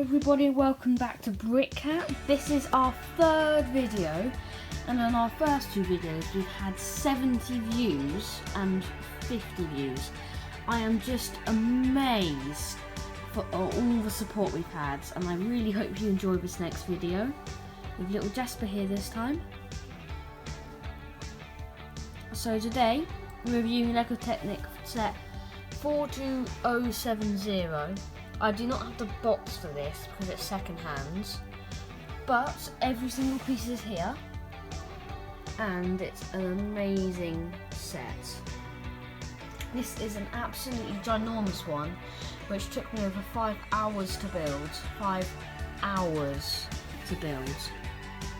everybody, welcome back to BrickCat. This is our third video, and on our first two videos we've had 70 views and 50 views. I am just amazed for all the support we've had, and I really hope you enjoy this next video with little Jasper here this time. So today we're reviewing LEGO Technic set 42070. I do not have the box for this because it's second hand, but every single piece is here and it's an amazing set. This is an absolutely ginormous one which took me over 5 hours to build. 5 hours to build.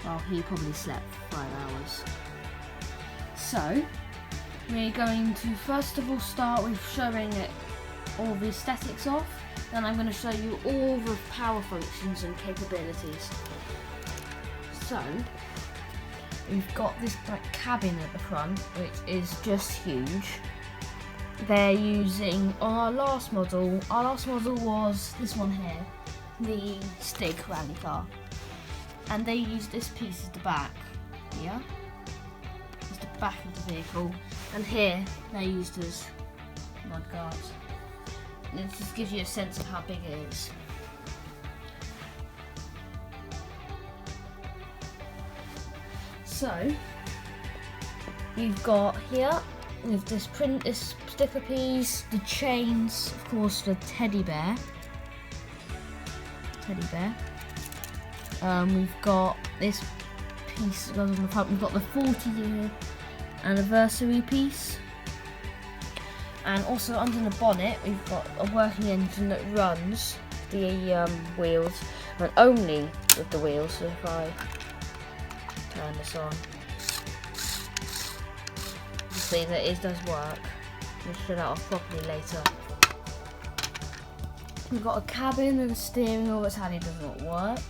Well, he probably slept 5 hours. So we're going to first of all start with showing it all the aesthetics off. Then I'm going to show you all the power functions and capabilities. So, we've got this cabin at the front, which is just huge. They're using, on our last model was this one here, the Stig rally car. And they used this piece as the back, here. It's the back of the vehicle. And here, they used as mud guards. It just gives you a sense of how big it is. So you've got here with this sticker piece, the chains, of course the teddy bear. We've got this piece that goes on the front. We've got the 40-year anniversary piece. And also under the bonnet we've got a working engine that runs the wheels, and only with the wheels. So if I turn this on, you see that it does work. We'll show that off properly later. We've got a cabin with a steering wheel that sadly does not work.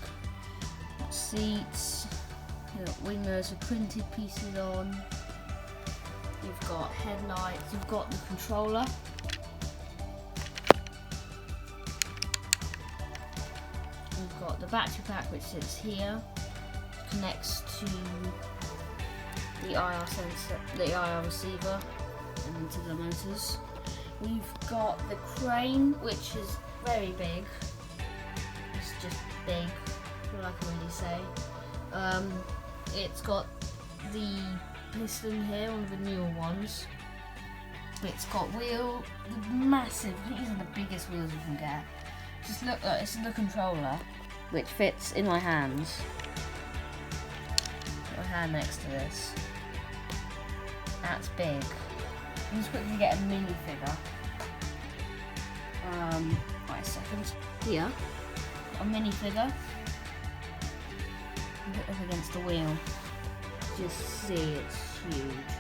Got seats, we've got windows with printed pieces on. You've got headlights, you've got the controller. We've got the battery pack which sits here, connects to the IR sensor, the IR receiver, and into the motors. We've got the crane, which is very big. It's just big, that's all I can really say. It's got the piston here, one of the newer ones. It's got massive, these are the biggest wheels you can get. Just look, it's the controller, which fits in my hands. Put my hand next to this. That's big. Let's quickly get a mini figure. Wait a second. Here, a mini figure. Put it up against the wheel. Just see, it's huge.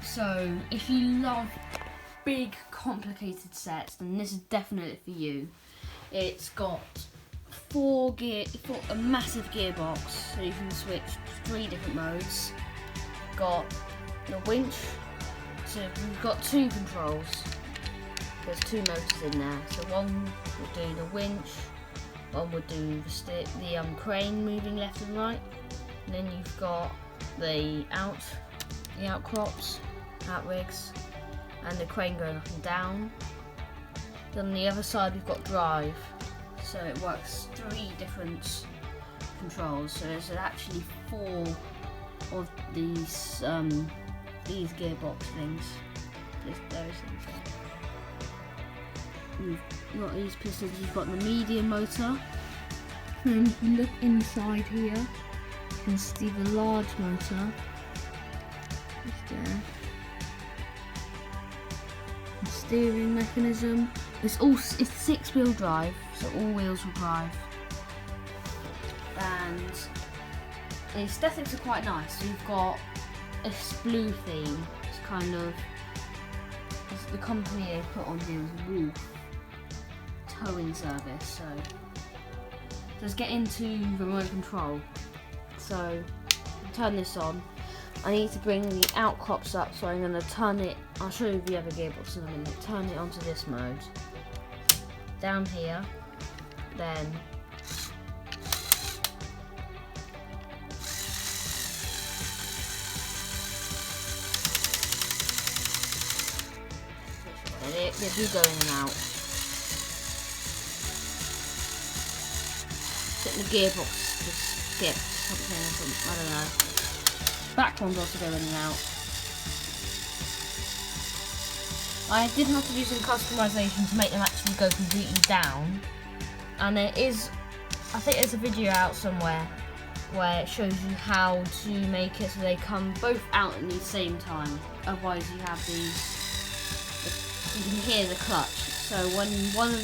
So if you love big complicated sets, then this is definitely for you. It's got a massive gearbox, so you can switch 3 different modes. Got the winch, so we've got 2 controls. There's 2 motors in there, so one will do the winch, one would do the crane moving left and right, and then you've got the outrigs, and the crane going up and down. Then on the other side we've got drive, so it works 3 different controls. So there's actually 4 of these gearbox things. Those things there. You've got these pistons, you've got the medium motor, and if you look inside here you can see the large motor just there. The steering mechanism, it's 6-wheel drive, so all wheels will drive, and the aesthetics are quite nice. So you've got this blue theme, it's kind of the company they put on here is Wolf towing service, so let's get into the remote control. So turn this on. I need to bring the outcrops up, so I'm going to turn it. I'll show you the other gearbox in a minute. Turn it onto this mode. down here, then they do go in and out. I think the gearbox just skipped something, I don't know. Back ones also go in and out. I did have to do some customization to make them actually go completely down. And there is, I think there's a video out somewhere where it shows you how to make it so they come both out at the same time. Otherwise you have these, you can hear the clutch. So when one of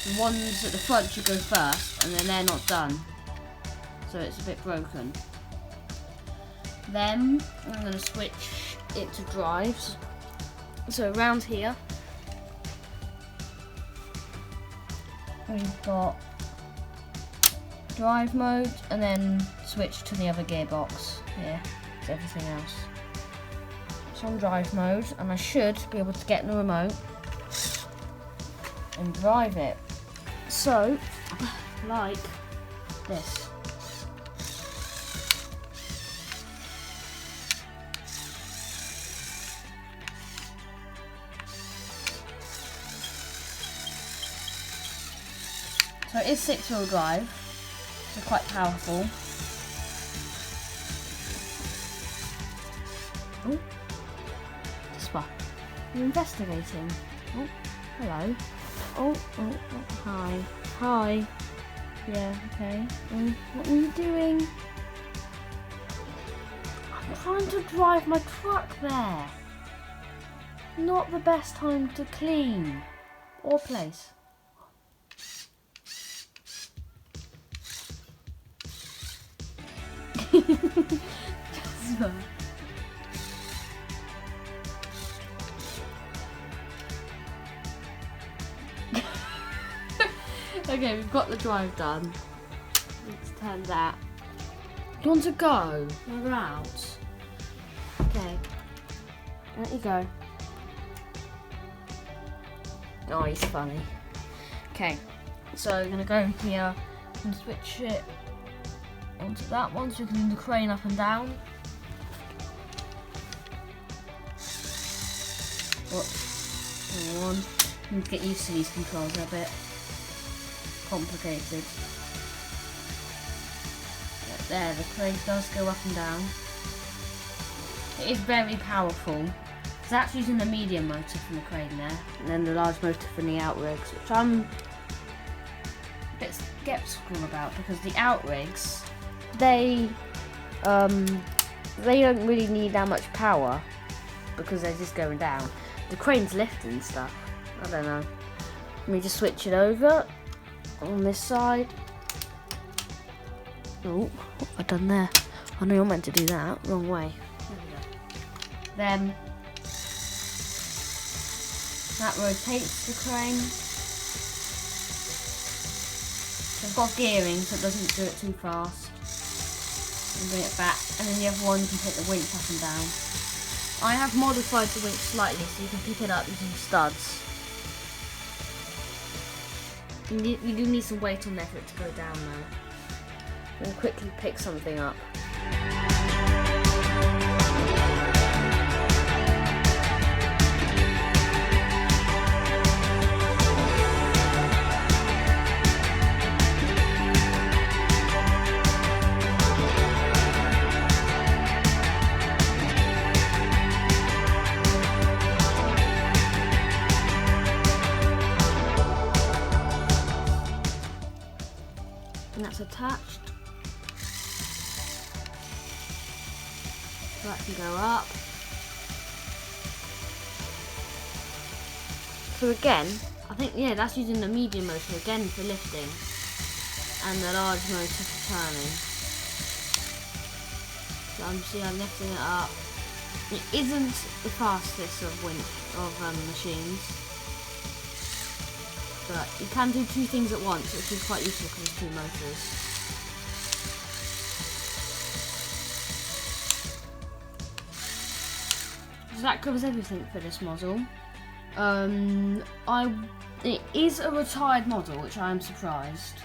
the ones at the front should go first, and then they're not done. So it's a bit broken. Then I'm going to switch it to drives. So around here, we've got drive mode, and then switch to the other gearbox. Here, it's everything else. It's on drive mode, and I should be able to get in the remote and drive it. So, like this. So it is 6-wheel drive, so quite powerful. Oh, Jasper, you're investigating. Oh, hello. Oh, hi. Hi. Yeah, okay. What are you doing? I'm trying to drive my truck there. Not the best time to clean or place. Jasper. Okay, we've got the drive done. Let's turn that. You want to go? We're out. Okay. There you go. Oh, he's funny. Okay, so we're gonna go here and switch it onto that one so you can do the crane up and down. Hang on. I need to get used to these controls, they're a bit complicated. Right there, the crane does go up and down. It is very powerful. It's actually using the medium motor from the crane there, and then the large motor from the outrigs, which I'm a bit skeptical about because the outrigs, they don't really need that much power because they're just going down. The crane's lifting stuff. I don't know. Let me just switch it over on this side. Oh, what have I done there? I know you're meant to do that. Wrong way. There we go. Then that rotates the crane. I've got gearing so it doesn't do it too fast. And bring it back, and then the other one you can take the winch up and down. I have modified the winch slightly so you can pick it up using studs. You do need some weight on there for it to go down though. And quickly pick something up. And that's attached. So that can go up. So again, I think, yeah, that's using the medium motor again for lifting and the large motor for turning. So I'm lifting it up. It isn't the fastest of machines. But you can do two things at once, which is quite useful because there's two motors. So that covers everything for this model. I It is a retired model, which I am surprised.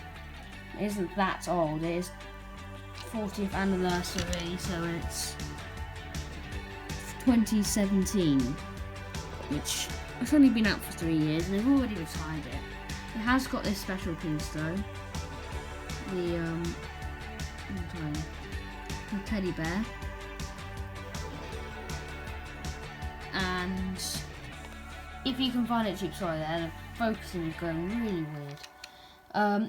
It isn't that old. It is 40th anniversary, so it's 2017, which it's only been out for 3 years, and they've already retired it. It has got this special piece though, the teddy bear, and if you can find it cheap, sorry, the focusing is going really weird.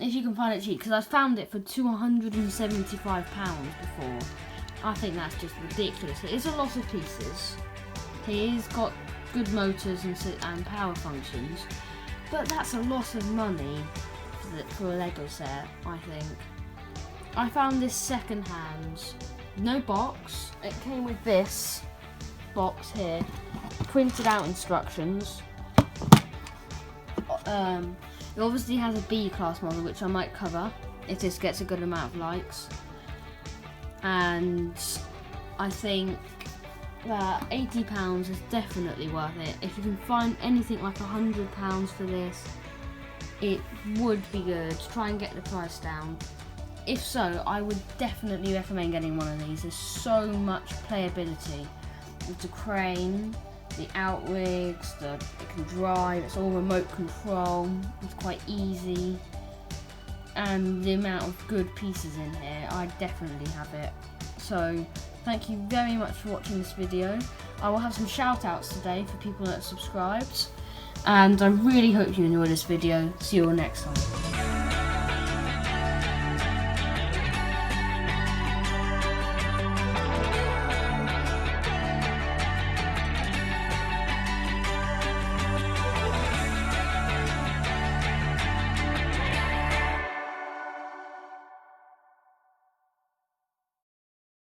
If you can find it cheap, because I found it for £275 before. I think that's just ridiculous. It is a lot of pieces. He's got good motors and power functions, but that's a lot of money for a Lego set, I think. I found this second hand, no box. It came with this box here, printed out instructions. It obviously has a B class model, which I might cover if this gets a good amount of likes. And I think that £80 is definitely worth it. If you can find anything like £100 for this, it would be good. Try and get the price down. If so, I would definitely recommend getting one of these. There's so much playability with the crane, the outrigs, it can drive, it's all remote control, it's quite easy, and the amount of good pieces in here, I definitely have it. So thank you very much for watching this video. I will have some shout outs today for people that have subscribed, and I really hope you enjoyed this video. See you all next time.